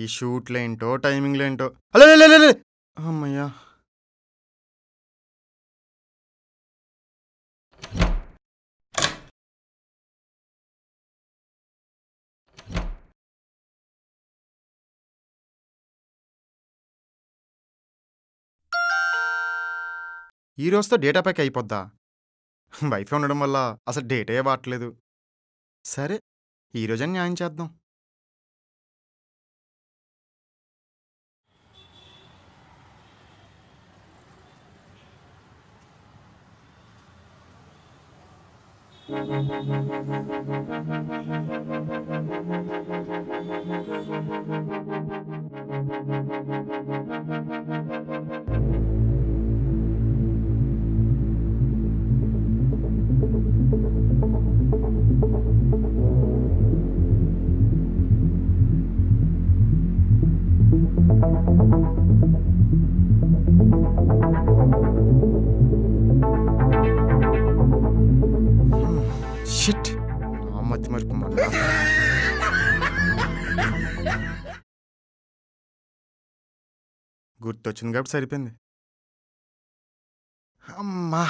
ఈ షూట్లేంటో టైమింగ్లేంటో. అలే అమ్మయ్యా. ఈ రోజుతో డేటా ప్యాక్ అయిపోద్దా? వైఫై ఉండడం వల్ల అసలు డేటే వాడట్లేదు. సరే, ఈరోజే న్యాయం చేద్దాం. షిట్, నా మతి మరుపు మళ్ళా. గుర్తొచ్చింది కాబట్టి సరిపోయింది. అమ్మా,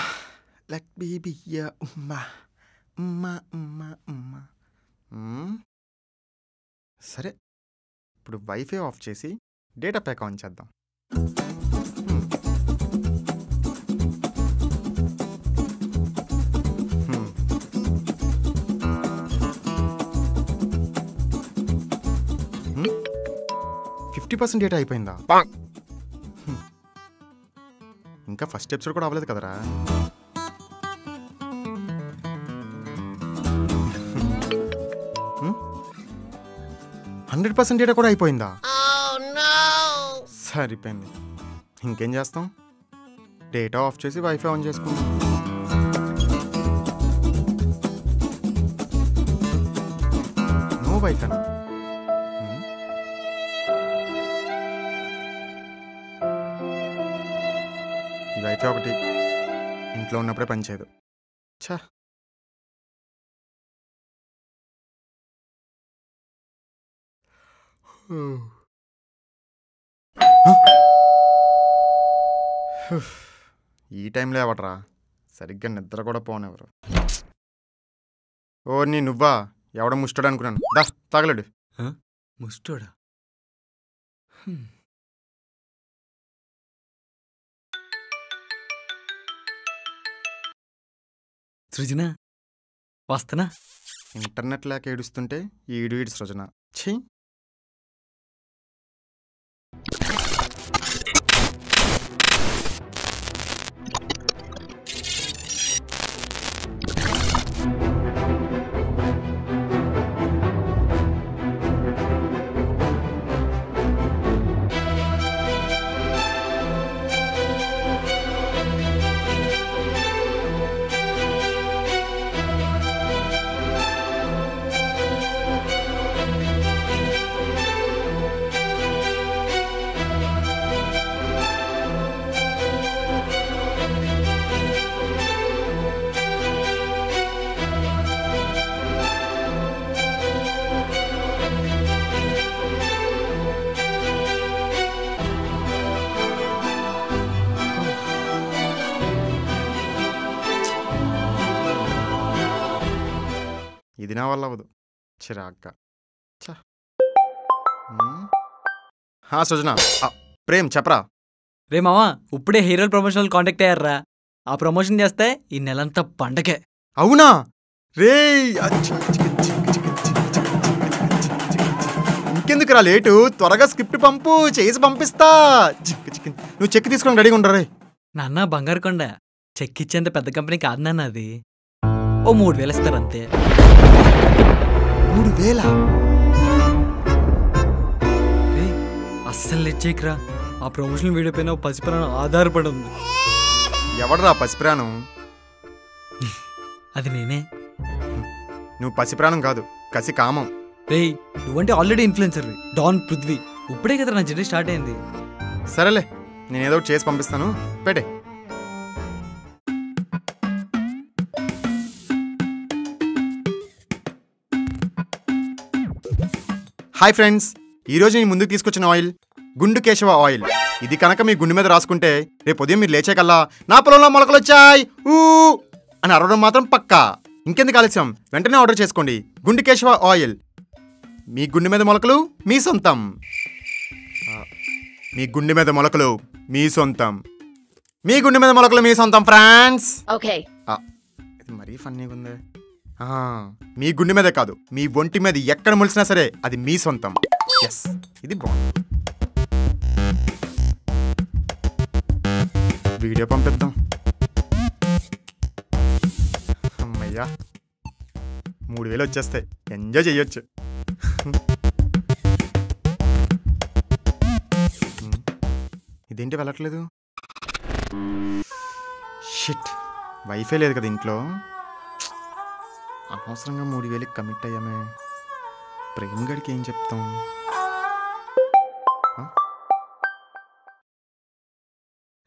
లెట్ మీ బి యువర్ ఉమ్మా ఉమ్మా ఉమ్మా ఉమ్మా. సరే, ఇప్పుడు వైఫై ఆఫ్ చేసి డేటా ప్యాక్ ఆన్ చేద్దాం. 50% డేటా అయిపోయిందా? ఇంకా ఫస్ట్ ఎపిసోడ్ కూడా అవ్వలేదు కదరా. %100% డేటా కూడా అయిపోయిందా? సరిపోయింది. ఇంకేం చేస్తాం, డేటా ఆఫ్ చేసి వైఫై ఆన్ చేసుకుందాం. నో వైఫైనా? ఈ వైఫై ఒకటి ఇంట్లో ఉన్నప్పుడే పనిచేయదు. ఛా, ఈ టైంలో ఎవడరా, సరిగ్గా నిద్ర కూడా పోనెవరు. ఓ నీ నువ్వా? ఎవడ ముష్టోడు అనుకున్నాను. దా తగలడు. ముష్టోడా? సృజన వస్తనా? ఇంటర్నెట్ లేక ఏడుస్తుంటే ఈడు సృజన. చెయ్యి. ఇది నా వల్ల అవ్వదు, చిరాగ్గా. సృజన, ప్రేమ్ చెప్పరా. రే మావా, ఇప్పుడే హీరోల్ ప్రమోషనల్ కాంటాక్ట్ అయ్యారా. ఆ ప్రమోషన్ చేస్తే ఈ నెలంతా పండగే. అవునా రే? ఇంకెందుకురా లేటు, త్వరగా స్క్రిప్ట్ పంపు, చేసి పంపిస్తా. నువ్వు చెక్ తీసుకొని రెడీగా ఉండరా. నాన్న బంగారు కొండ, చెక్ ఇచ్చేంత పెద్ద కంపెనీ కాదు నాన్న అది. ఓ 3000 ఇస్తారు అంతే. 3000? అస్సలు లెచ్చేకరా. ఆ ప్రమోషన్ వీడియో పైన పసిప్రాణం ఆధారపడి ఉంది. ఎవడరా పసిప్రాణం? అది నేనే. నువ్వు పసిప్రాణం కాదు, కసి కామం. రేయ్, నువ్వంటే ఆల్రెడీ ఇన్ఫ్లుయెన్సర్ డాన్ పృథ్వీ. ఇప్పుడే కదా నా జర్నీ స్టార్ట్ అయింది. సరేలే, నేను ఏదో ఒకటి చేసి పంపిస్తాను, పెట్టే. హాయ్ ఫ్రెండ్స్, ఈరోజు నేను ముందుకు తీసుకొచ్చిన ఆయిల్ గుండు కేశవ ఆయిల్. ఇది కనుక మీ గుండె మీద రాసుకుంటే రేపు ఉదయం మీరు లేచేకల్లా నా పొలంలో మొలకలు వచ్చాయి ఊ అని అరవడం మాత్రం పక్కా. ఇంకెందుకు ఆలస్యం, వెంటనే ఆర్డర్ చేసుకోండి గుండు కేశవ ఆయిల్. మీ గుండె మీద మొలకలు మీ సొంతం. మీ గుండె మీద మొలకలు మీ సొంతం. మీ గుండె మీద మొలకలు మీ సొంతం ఫ్రాన్స్. ఇది మరీ ఫన్నీగా ఉంది. మీ గుండె మీదే కాదు, మీ ఒంటి మీద ఎక్కడ మొలిసినా సరే అది మీ సొంతం. ఎస్, ఇది బాగుంది. వీడియో పంపిద్దాం. అమ్మయ్యా, 3000 వచ్చేస్తాయి, ఎంజాయ్ చెయ్యొచ్చు. ఇదేంటి వెళ్ళట్లేదు? షిట్, వైఫై లేదు కదా ఇంట్లో. అనవసరంగా 3000కి కమిట్ అయ్యామే. ప్రేమ్ గడికి ఏం చెప్తాం?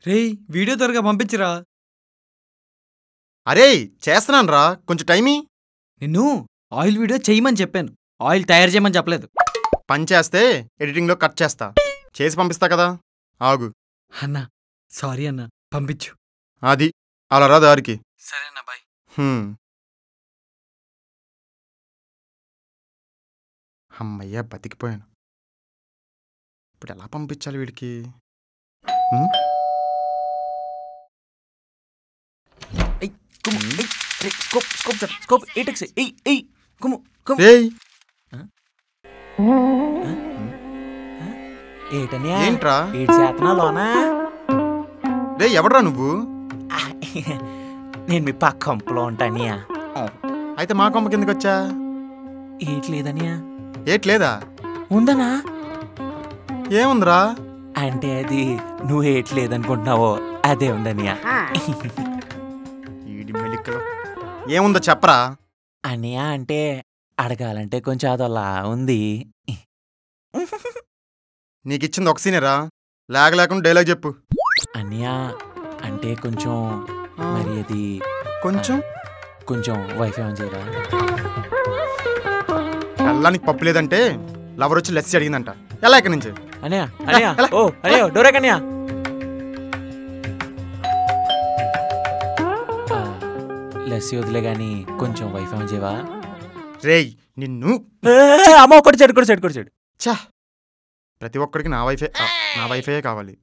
రేయ్, వీడియో త్వరగా పంపించరా. అరే చేస్తున్నాను రా, కొంచెం టైమీ. నిన్ను ఆయిల్ వీడియో చేయమని చెప్పాను, ఆయిల్ తయారు చేయమని చెప్పలేదు. పని చేస్తే ఎడిటింగ్లో కట్ చేస్తా, చేసి పంపిస్తా కదా, ఆగు. అన్నా సారీ అన్నా, పంపించు. అది అలా రా దారికి. సరే అన్న, బాయ్. అమ్మయ్యా, బతికిపోయాను. ఇప్పుడు ఎలా పంపించాలి వీడికి? ఏంట్రా రే, ఎవడ్రా నువ్వు? నేను మీ పక్క కొంపలో ఉంటానియా. అయితే మా కొంప కిందకి వచ్చా? ఏట్లేదనియా. ఏట్లేదా? ఉందనా? ఏముందిరా? అంటే అది నువ్వు ఏట్లేదనుకుంటున్నావో అదే ఉందనియా. ఏముందో చెప్పరా? అనియా అంటే అడగాలంటే కొంచెం అదోలా ఉంది. నీకిచ్చింది ఒక సీనేరా, లేకుండా డైలాగ్ చెప్పు. అనియా అంటే కొంచెం మరి అది కొంచెం కొంచెం వైఫై ఆన్ చేయరా. అల్లానికి పప్పు లేదంటే లవర్ వచ్చి లెస్సి అడిగిందంట. ఎలా ఇక్కడి నుంచి? అనియా అనియా ఓ అయ్యో డోరే కనియా. లస్సీ వదిలే గాని కొంచెం వైఫై ఆన్ చేయవా. రేయ్ నిన్ను. అమ్మ ఒకటి చెడు. చా, ప్రతి ఒక్కడికి నా వైఫై కావాలి.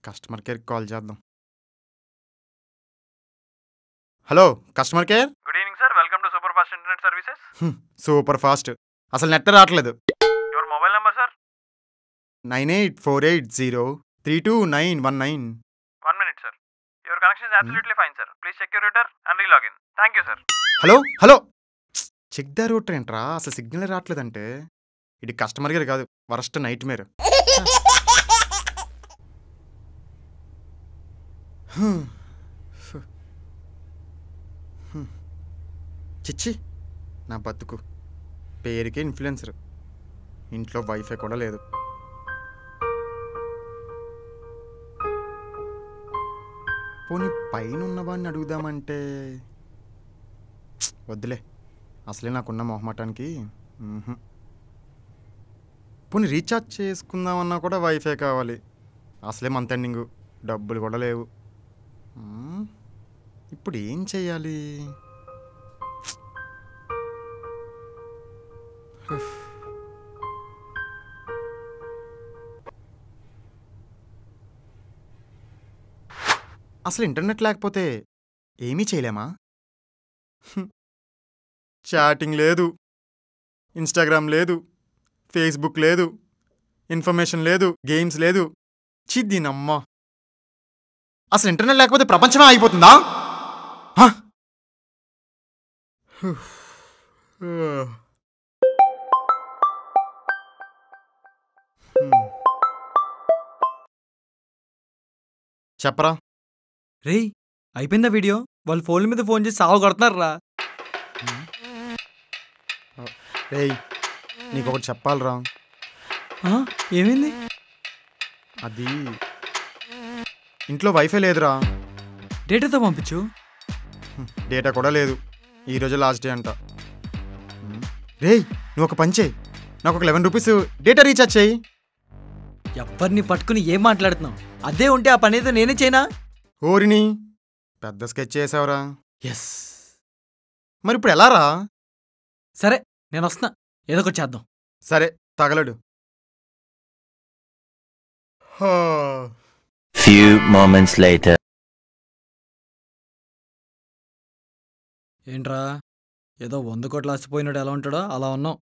కస్టమర్ కేర్కి కాల్ చేద్దాం. Hello customer care. Good evening sir, welcome to super fast internet services. Super fast, అసలు నెట్ రావట్లేదు. Your mobile number sir? 9848032919. 1 minute sir, your connection is absolutely fine sir, please check your router and relog in. Thank you sir. Hello check the router ఏంట్రా, అసలు signal రావట్లేదంటే ఇది customer care కాదు, worst nightmare. చిచ్చి, నా బతుకు పేరుకే influencer, ఇంట్లో వైఫై కూడా లేదు. పోనీ పైన ఉన్నవాడిని అడుగుదామంటే వద్దులే, అసలే నాకున్న మొహమాటానికి. పోనీ రీఛార్జ్ చేసుకుందామన్నా కూడా వైఫై కావాలి, అసలే మంత్ ఎండింగు, డబ్బులు కూడా లేవు. ఇప్పుడు ఏం చెయ్యాలి? అసలు ఇంటర్నెట్ లేకపోతే ఏమీ చేయలేమా? చాటింగ్ లేదు, ఇన్స్టాగ్రామ్ లేదు, ఫేస్బుక్ లేదు, ఇన్ఫర్మేషన్ లేదు, గేమ్స్ లేదు. చిద్దీనమ్మా, అసలు ఇంటర్నెట్ లేకపోతే ప్రపంచమే అయిపోతుందా? చెప్పరా. రేయ్, అయిపోయిందా వీడియో? వాళ్ళు ఫోన్ల మీద ఫోన్ చేసి సాగు కొడుతున్నారా. రేయ్, నీకొకటి చెప్పాలరా. ఏమైంది? అది ఇంట్లో వైఫై లేదురా. డేటాతో పంపించు. డేటా కూడా లేదు. ఈరోజు లాస్ట్ డే అంట. రేయ్ నువ్వు ఒక పని చేయి, నాకు ఒక 11 రూపీస్ డేటా రీఛార్జ్ చేయి. ఎవరిని పట్టుకుని ఏం మాట్లాడుతున్నావు? అదే ఉంటే ఆ పని ఏదో నేనే చేయనా? ఓరిని పెద్ద స్కెచ్ చేసావురా. ఎస్. మరి ఇప్పుడు ఎలా రా? సరే నేను వస్తున్నా, ఏదో ఒకటి చేద్దాం. సరే తగలడు. Few moments later. ఏంట్రా ఏదో 100 కోట్లు ఆసిపోయినాడు ఎలా ఉంటాడో అలా ఉన్నావు.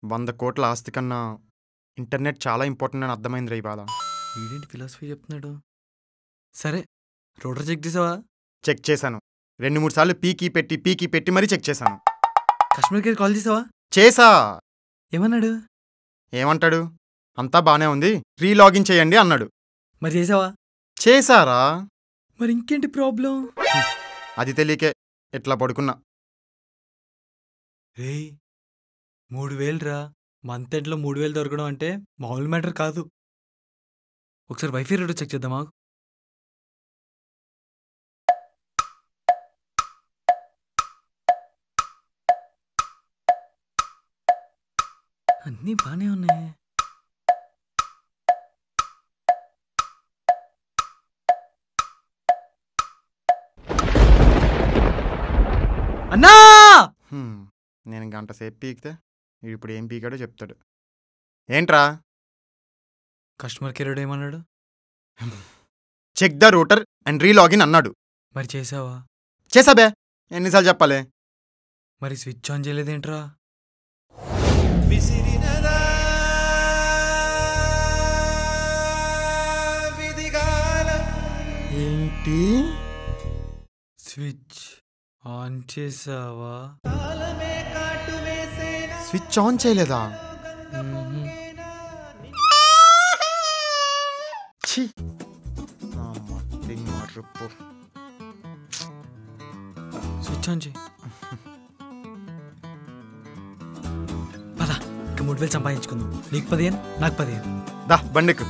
100 కోట్ల ఆస్తి కన్నా ఇంటర్నెట్ చాలా ఇంపార్టెంట్ అని అర్థమైందిరా ఇవాళ. వీడేంటి ఫిలాసఫీ చెప్తున్నాడు? సరే రోటర్ చెక్ చేసావా? చెక్ చేశాను. 2-3 సార్లు పీకి పెట్టి మరీ చెక్ చేశాను. కస్టమర్ కేర్ కాల్ చేసావా? చేసా. ఏమన్నాడు? ఏమంటాడు? అంతా బానే ఉంది, రీలాగిన్ చేయండి అన్నాడు. మరి చేసావా? చేశారా. మరి ఇంకేంటి ప్రాబ్లం? అది తెలియకే ఇట్లా పడుకున్నా. రే 3000 రా, మంత్ ఎండ్లో 3000 దొరకడం అంటే మామూలు మ్యాటర్ కాదు. ఒకసారి వైఫై రేటు చెక్ చేద్దామా? అన్నీ బానే ఉన్నాయి. అన్నా నేను గంట సేపు పీకితే వీడు ఇప్పుడు ఏం పీకాడో చెప్తాడు. ఏంట్రా? కస్టమర్ కేర్ ఏమన్నాడు? Check the router and relogin అన్నాడు. మరి చేసావా? చేసాబే, ఎన్నిసార్లు చెప్పాలి? మరి స్విచ్ ఆన్ చేయలేదేంట్రా? ఏంటి? స్విచ్ ఆన్ చేసావా? స్విచ్ ఆన్ చేయలేదా? ఛీ, నా మట్టి మరుపు. స్విచ్ ఆన్ చేయి. పద ఇంకా 3000 సంపాదించుకుందాం. నీకు 15, నాకు 15. దా బండికు.